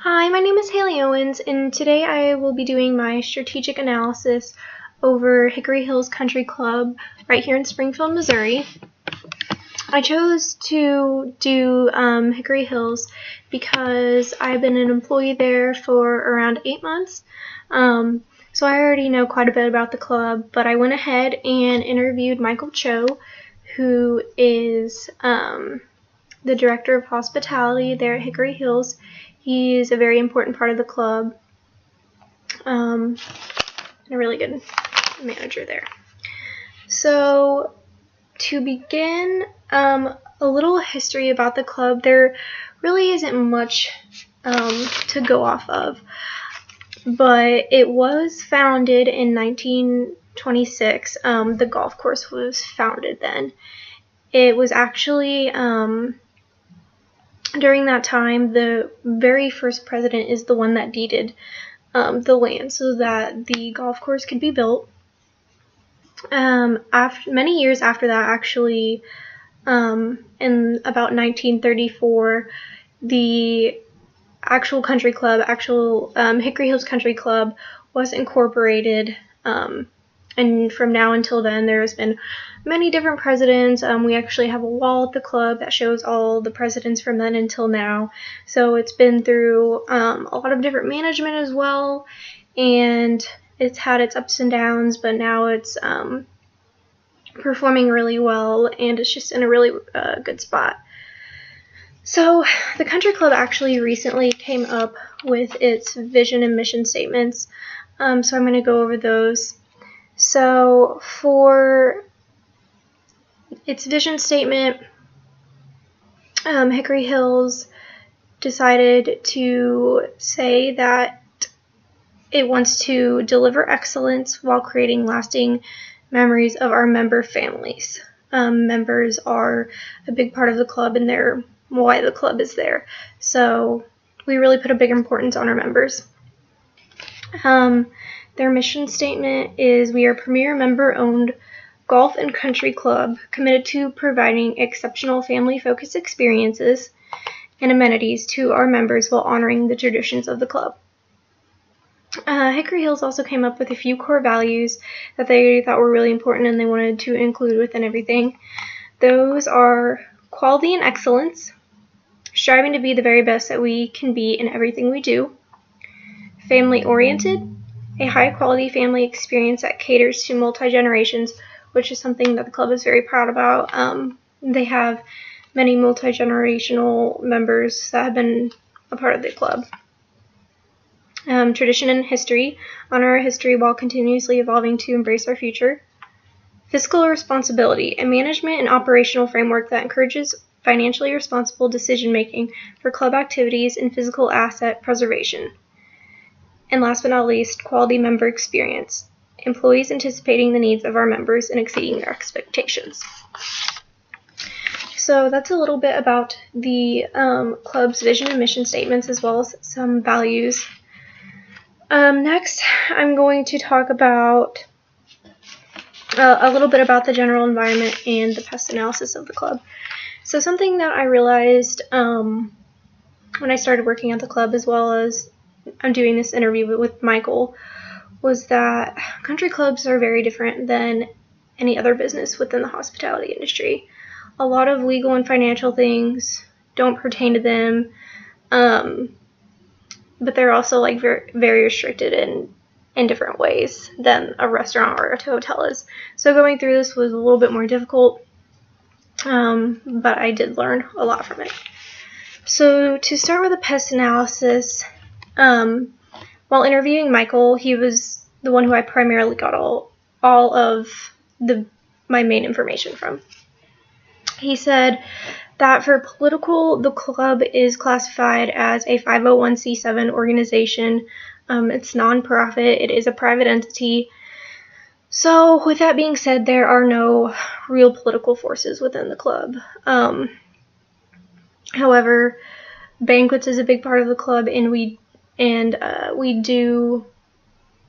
Hi, my name is Haley Owens, and today I will be doing my strategic analysis over Hickory Hills Country Club right here in Springfield, Missouri. I chose to do Hickory Hills because I've been an employee there for around 8 months, so I already know quite a bit about the club, but I went ahead and interviewed Michael Cho, who is the Director of Hospitality there at Hickory Hills. He's a very important part of the club, and a really good manager there. So to begin, a little history about the club. There really isn't much to go off of, but it was founded in 1926. The golf course was founded then. It was actually during that time, the very first president is the one that deeded the land so that the golf course could be built. Many years after that, actually, in about 1934, the actual country club, Hickory Hills Country Club, was incorporated. And from now until then, there has been many different presidents. We actually have a wall at the club that shows all the presidents from then until now. So it's been through a lot of different management as well, and it's had its ups and downs, but now it's performing really well, and it's just in a really good spot. So the country club actually recently came up with its vision and mission statements, so I'm going to go over those. So for its vision statement, Hickory Hills decided to say that it wants to deliver excellence while creating lasting memories of our member families. Members are a big part of the club, and they're why the club is there. So we really put a big importance on our members. Their mission statement is, "We are a premier member-owned golf and country club committed to providing exceptional family-focused experiences and amenities to our members while honoring the traditions of the club." Hickory Hills also came up with a few core values that they thought were really important and they wanted to include within everything. Those are quality and excellence, striving to be the very best that we can be in everything we do, family-oriented, a high-quality family experience that caters to multi-generations, which is something that the club is very proud about. They have many multi-generational members that have been a part of the club. Tradition and history, honor our history while continuously evolving to embrace our future. Fiscal responsibility, a management and operational framework that encourages financially responsible decision-making for club activities and physical asset preservation. And last but not least, quality member experience, employees anticipating the needs of our members and exceeding their expectations. So that's a little bit about the club's vision and mission statements, as well as some values. Next, I'm going to talk about a little bit about the general environment and the pest analysis of the club. So something that I realized when I started working at the club, as well as I'm doing this interview with Michael, was that country clubs are very different than any other business within the hospitality industry. A lot of legal and financial things don't pertain to them, but they're also like very restricted in different ways than a restaurant or a hotel is. So going through this was a little bit more difficult, but I did learn a lot from it. So to start with the pest analysis, while interviewing Michael, he was the one who I primarily got all of my main information from. He said that for political, the club is classified as a 501c7 organization. It's nonprofit. It is a private entity. So with that being said, there are no real political forces within the club. However, banquets is a big part of the club, and we do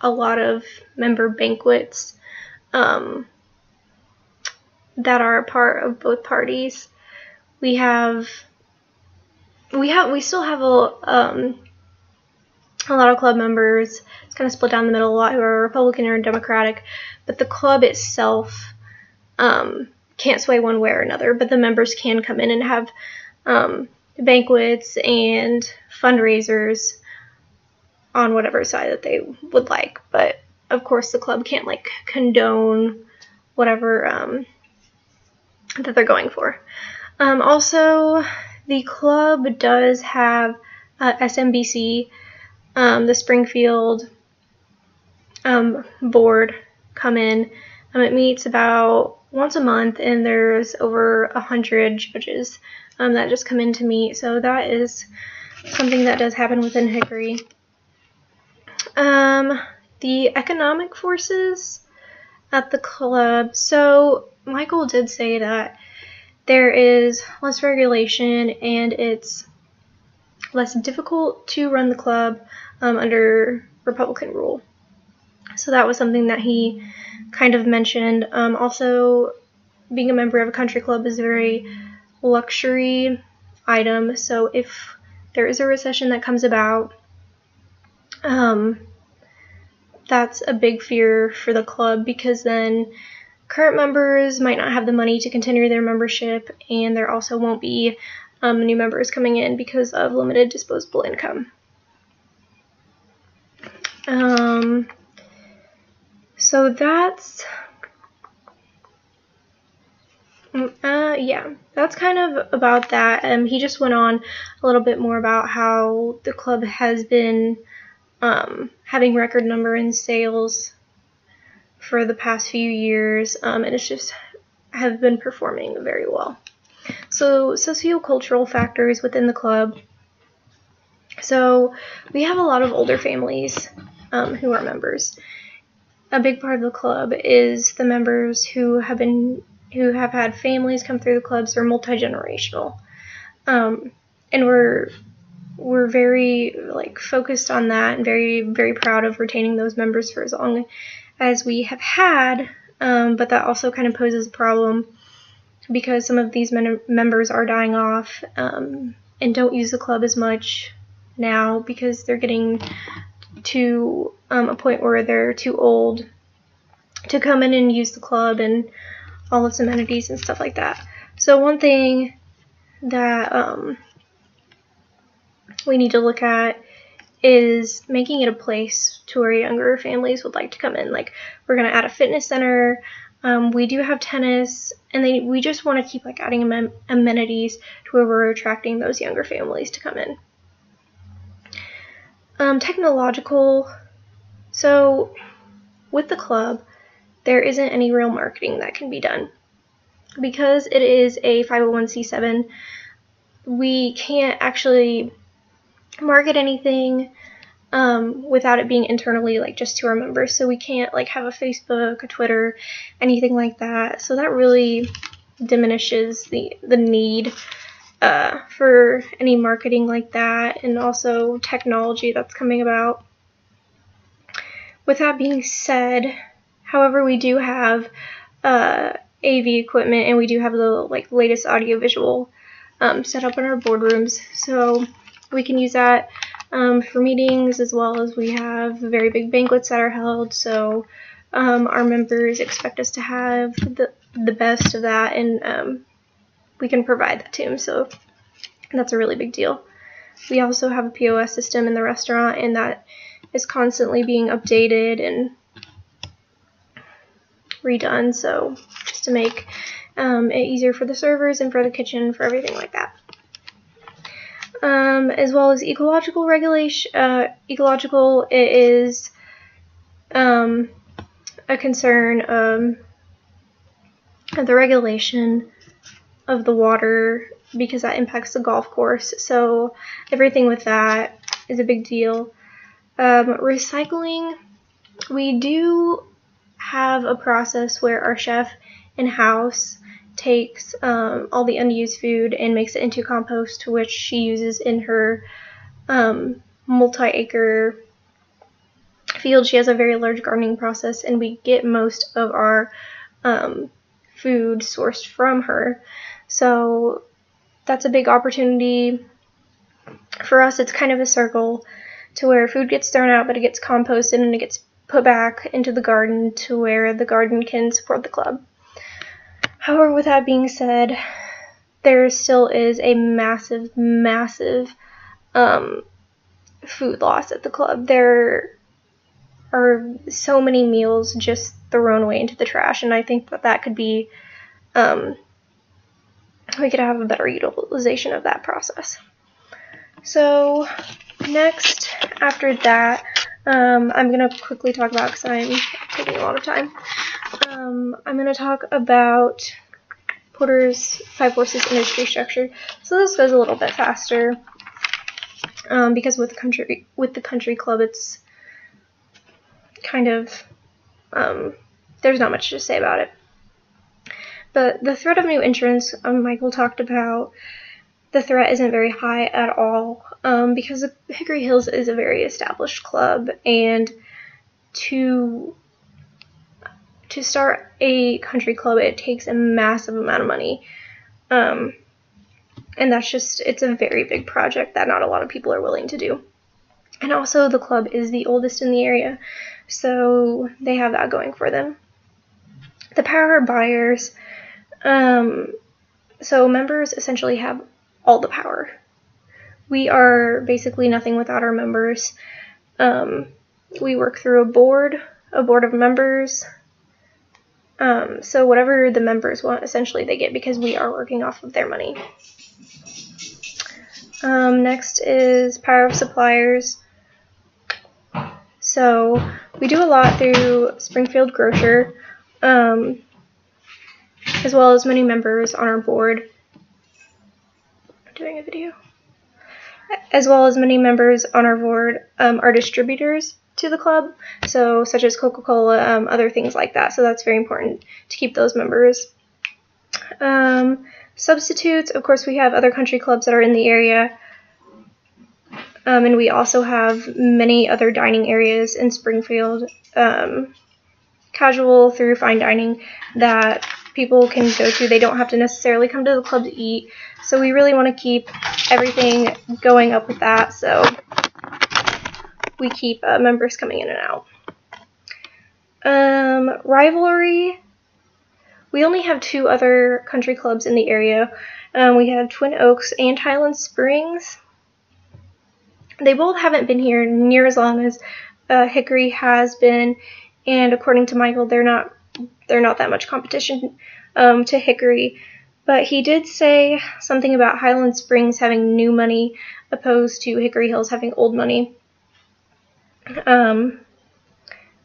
a lot of member banquets that are a part of both parties. We still have a lot of club members, it's kind of split down the middle, a lot who are Republican or Democratic, but the club itself can't sway one way or another, but the members can come in and have banquets and fundraisers on whatever side that they would like. But of course the club can't like condone whatever that they're going for. Also, the club does have SMBC, the Springfield board, come in. It meets about once a month, and there's over 100 judges that just come in to meet. So that is something that does happen within Hickory. The economic forces at the club. So Michael did say that there is less regulation and it's less difficult to run the club under Republican rule. So that was something that he kind of mentioned. Also, being a member of a country club is a very luxury item. So if there is a recession that comes about, that's a big fear for the club, because then current members might not have the money to continue their membership, and there also won't be new members coming in because of limited disposable income. So that's that's kind of about that. He just went on a little bit more about how the club has been having record number in sales for the past few years, and it's just have been performing very well. So sociocultural factors within the club. So we have a lot of older families who are members. A big part of the club is the members who have had families come through the clubs. They're multi-generational, and we're very focused on that and very, very proud of retaining those members for as long as we have had. But that also kind of poses a problem because some of these members are dying off and don't use the club as much now because they're getting to a point where they're too old to come in and use the club and all its amenities and stuff like that. So one thing that we need to look at is making it a place to where younger families would like to come in. Like, we're going to add a fitness center. We do have tennis, and we just want to keep adding amenities to where we're attracting those younger families to come in. Technological. So with the club, there isn't any real marketing that can be done. Because it is a 501c7, we can't actually market anything without it being internally just to our members. So we can't have a Facebook, a Twitter, anything like that. So that really diminishes the need for any marketing like that, and also technology that's coming about. With that being said, however, we do have AV equipment, and we do have the latest audiovisual set up in our boardrooms, so we can use that for meetings, as well as we have very big banquets that are held. So our members expect us to have the best of that, and we can provide that to them. So that's a really big deal. We also have a POS system in the restaurant, and that is constantly being updated and redone, so just to make it easier for the servers and for the kitchen, for everything like that. As well as ecological regulation. Ecological, it is a concern of the regulation of the water, because that impacts the golf course. So everything with that is a big deal. Recycling, we do have a process where our chef in-house takes all the unused food and makes it into compost, which she uses in her multi-acre field. She has a very large gardening process, and we get most of our food sourced from her. So that's a big opportunity for us. It's kind of a circle to where food gets thrown out, but it gets composted and it gets put back into the garden to where the garden can support the club. However, with that being said, there still is a massive food loss at the club. There are so many meals just thrown away into the trash, and I think that could be, we could have a better utilization of that process. So next, after that, I'm going to quickly talk about, because I'm taking a lot of time, I'm going to talk about Porter's 5 forces industry structure. So this goes a little bit faster, because with the country club, it's kind of, there's not much to say about it. But the threat of new entrants, Michael talked about, the threat isn't very high at all, because Hickory Hills is a very established club, and to start a country club, it takes a massive amount of money, and it's a very big project that not a lot of people are willing to do. And also, the club is the oldest in the area, so they have that going for them. The power buyers, so members essentially have all the power. We are basically nothing without our members. We work through a board of members. So whatever the members want, essentially they get, because we are working off of their money. Next is power of suppliers. So we do a lot through Springfield Grocer, as well as many members on our board. I'm doing a video. As well as many members on our board are distributors to the club, so such as Coca-Cola, other things like that. So that's very important to keep those members. Substitutes, of course, we have other country clubs that are in the area, and we also have many other dining areas in Springfield, casual through fine dining, that people can go to. They don't have to necessarily come to the club to eat, so we really want to keep everything going up with that, so we keep members coming in and out. Rivalry, we only have 2 other country clubs in the area. We have Twin Oaks and Highland Springs. They both haven't been here near as long as Hickory has been, and according to Michael, they're not that much competition to Hickory. But he did say something about Highland Springs having new money opposed to Hickory Hills having old money,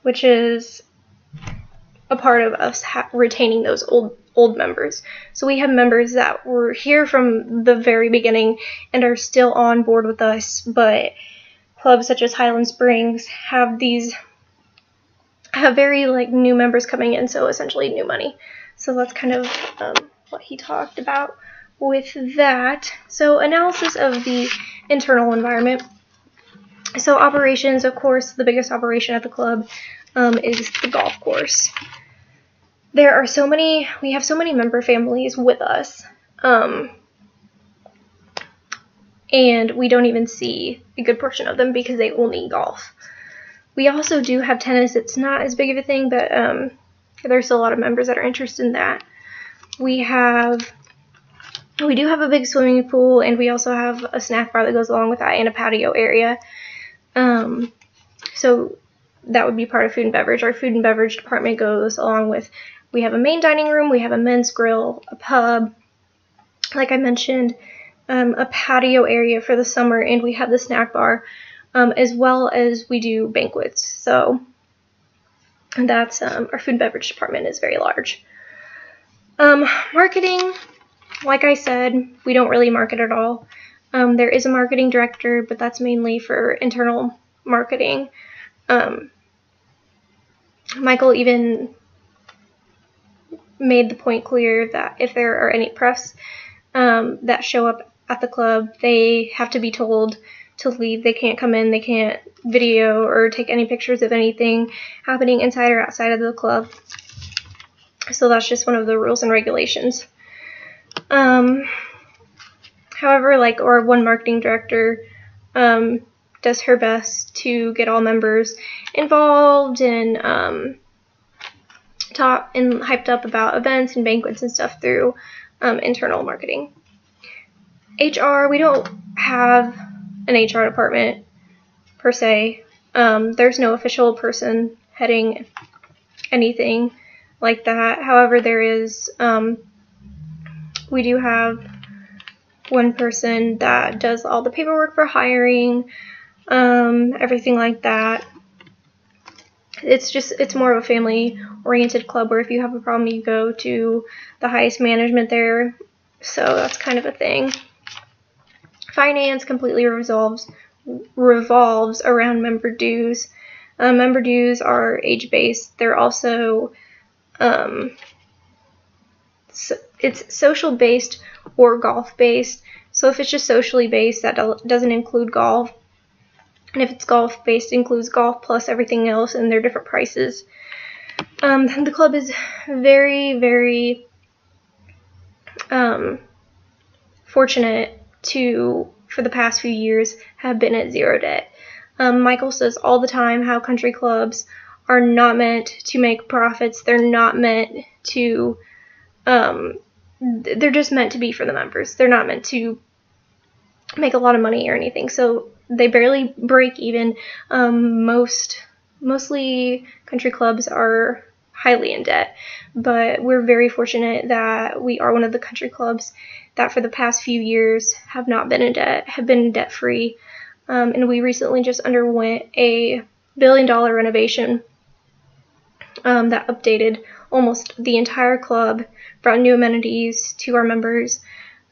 which is a part of us retaining those old members. So we have members that were here from the very beginning and are still on board with us, but clubs such as Highland Springs have very new members coming in, so essentially new money. So that's kind of what he talked about with that. So analysis of the internal environment. So operations, of course, the biggest operation at the club is the golf course. We have so many member families with us, and we don't even see a good portion of them because they only golf. We also do have tennis. It's not as big of a thing, but there's a lot of members that are interested in that. We do have a big swimming pool, and we also have a snack bar that goes along with that, and a patio area. So that would be part of food and beverage. Our food and beverage department goes along with, we have a main dining room, we have a men's grill, a pub, like I mentioned, a patio area for the summer, and we have the snack bar, as well as we do banquets. So that's, our food and beverage department is very large. Marketing, like I said, we don't really market at all. There is a marketing director, but that's mainly for internal marketing. Michael even made the point clear that if there are any press that show up at the club, they have to be told to leave. They can't come in, they can't video or take any pictures of anything happening inside or outside of the club. So that's just one of the rules and regulations. However, our one marketing director does her best to get all members involved and taught and hyped up about events and banquets and stuff through internal marketing. HR, we don't have an HR department per se. There's no official person heading anything like that. However, there is, we do have one person that does all the paperwork for hiring, everything like that. It's more of a family-oriented club where if you have a problem, you go to the highest management there. So that's kind of a thing. Finance completely revolves around member dues. Member dues are age-based. They're also it's social-based or golf-based. So if it's just socially based, that doesn't include golf. And if it's golf-based, it includes golf plus everything else, and they're different prices. The club is very, very fortunate for the past few years, have been at zero debt. Michael says all the time how country clubs are not meant to make profits. They're not meant to, they're just meant to be for the members. They're not meant to make a lot of money or anything. So they barely break even. Mostly country clubs are highly in debt, but we're very fortunate that we are one of the country clubs that for the past few years have not been in debt, have been debt-free. And we recently just underwent a $1 billion renovation that updated almost the entire club, brought new amenities to our members.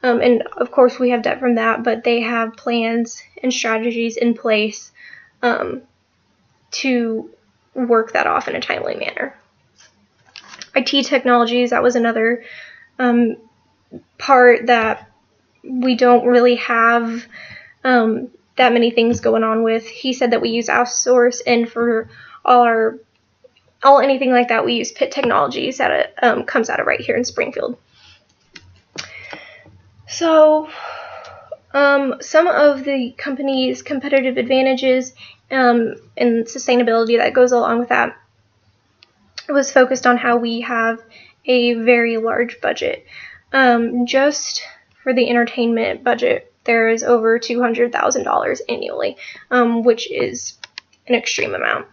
And of course we have debt from that, but they have plans and strategies in place to work that off in a timely manner. IT technologies, that was another part that we don't really have that many things going on with. He said that we use outsource, and for anything like that, we use Pitt Technologies that comes out of right here in Springfield. So some of the company's competitive advantages and sustainability that goes along with that was focused on how we have a very large budget. Just for the entertainment budget, there is over $200,000 annually, which is an extreme amount.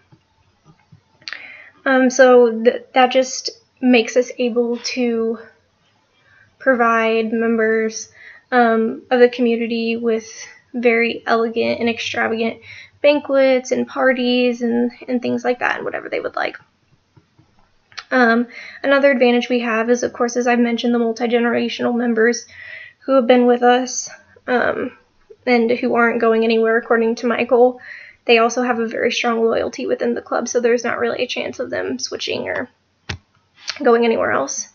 So that just makes us able to provide members of the community with very elegant and extravagant banquets and parties and things like that, and whatever they would like. Another advantage we have is, of course, as I've mentioned, the multi-generational members who have been with us and who aren't going anywhere, according to Michael. They also have a very strong loyalty within the club, so there's not really a chance of them switching or going anywhere else.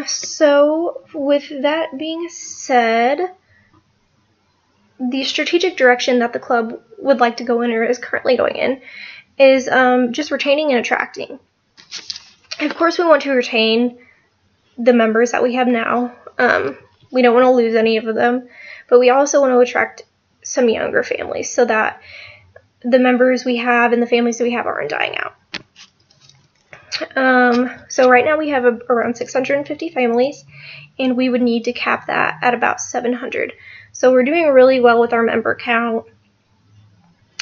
So with that being said, the strategic direction that the club would like to go in, or is currently going in, is just retaining and attracting. And of course, we want to retain the members that we have now. We don't want to lose any of them, but we also want to attract some younger families so that the members we have and the families that we have aren't dying out. So right now we have around 650 families, and we would need to cap that at about 700. So we're doing really well with our member count.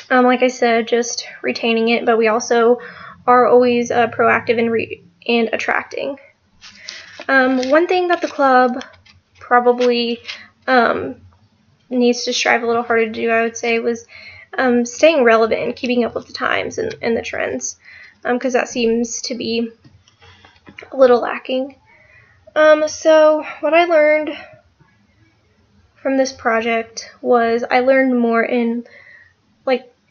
Like I said, just retaining it, but we also are always proactive in attracting. One thing that the club probably needs to strive a little harder to do, I would say, was staying relevant and keeping up with the times and the trends, because that seems to be a little lacking. So what I learned from this project was I learned more in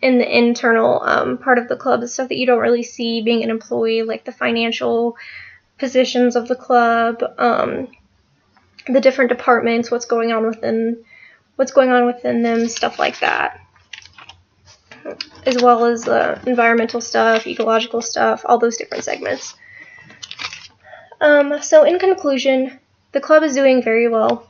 the internal part of the club, the stuff that you don't really see being an employee, like the financial positions of the club, the different departments, what's going on within them, stuff like that, as well as environmental stuff, ecological stuff, all those different segments. So in conclusion, the club is doing very well.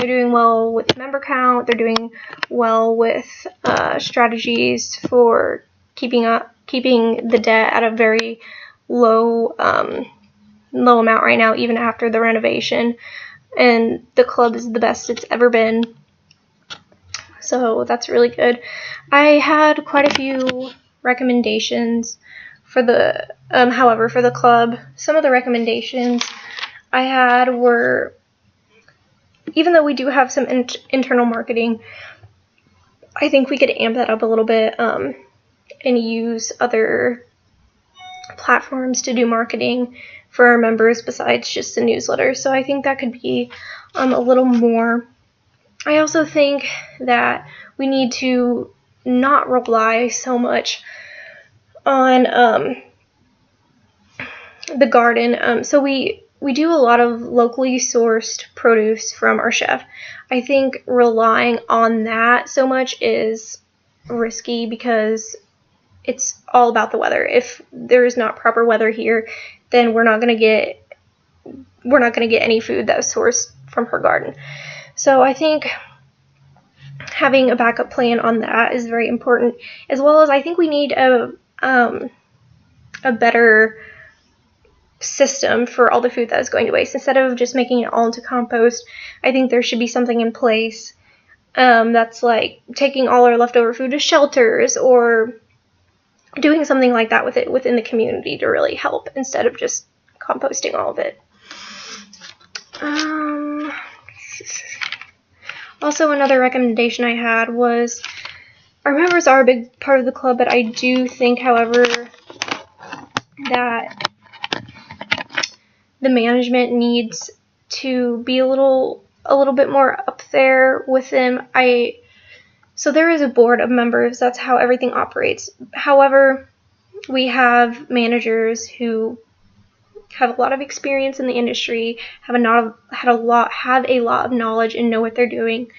They're doing well with member count. They're doing well with strategies for keeping the debt at a very low amount right now, even after the renovation. And the club is the best it's ever been. So that's really good. I had quite a few recommendations for the however, for the club, some of the recommendations I had were, even though we do have some internal marketing, I think we could amp that up a little bit and use other platforms to do marketing for our members besides just the newsletter. So I think that could be a little more. I also think that we need to not rely so much on the garden. So we do a lot of locally sourced produce from our chef. I think relying on that so much is risky because it's all about the weather. If there is not proper weather here, then we're not going to get any food that's sourced from her garden. So I think having a backup plan on that is very important, as well as I think we need a better system for all the food that is going to waste. Instead of just making it all into compost, I think there should be something in place that's like taking all our leftover food to shelters, or doing something like that with it within the community to really help, instead of just composting all of it. Also, another recommendation I had was, our members are a big part of the club, but I do think, however, that the management needs to be a little bit more up there with them. So there is a board of members. That's how everything operates. However, we have managers who have a lot of experience in the industry, have a lot of knowledge and know what they're doing.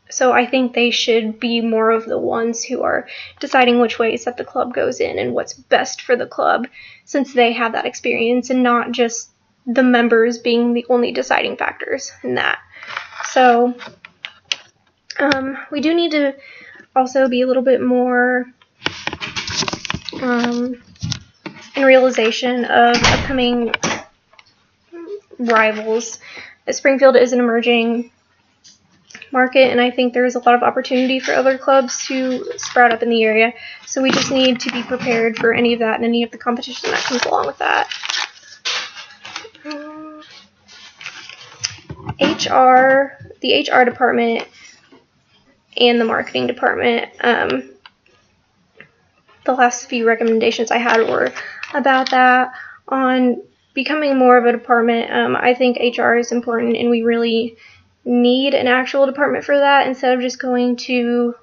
So I think they should be more of the ones who are deciding which ways that the club goes in and what's best for the club, since they have that experience, and not just the members being the only deciding factors in that. So we do need to also be a little bit more in realization of upcoming rivals. Springfield is an emerging market, and I think there is a lot of opportunity for other clubs to sprout up in the area. So we just need to be prepared for any of that and any of the competition that comes along with that. The HR department and the marketing department, the last few recommendations I had were about that. On becoming more of a department, I think HR is important, and we really need an actual department for that, instead of just going to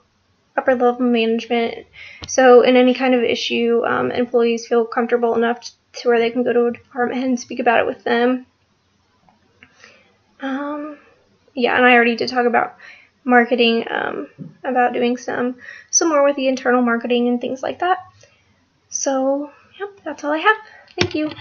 upper level management. So in any kind of issue, employees feel comfortable enough to where they can go to a department head and speak about it with them. Yeah, and I already did talk about marketing, about doing some more with the internal marketing and things like that. So, yep, that's all I have. Thank you.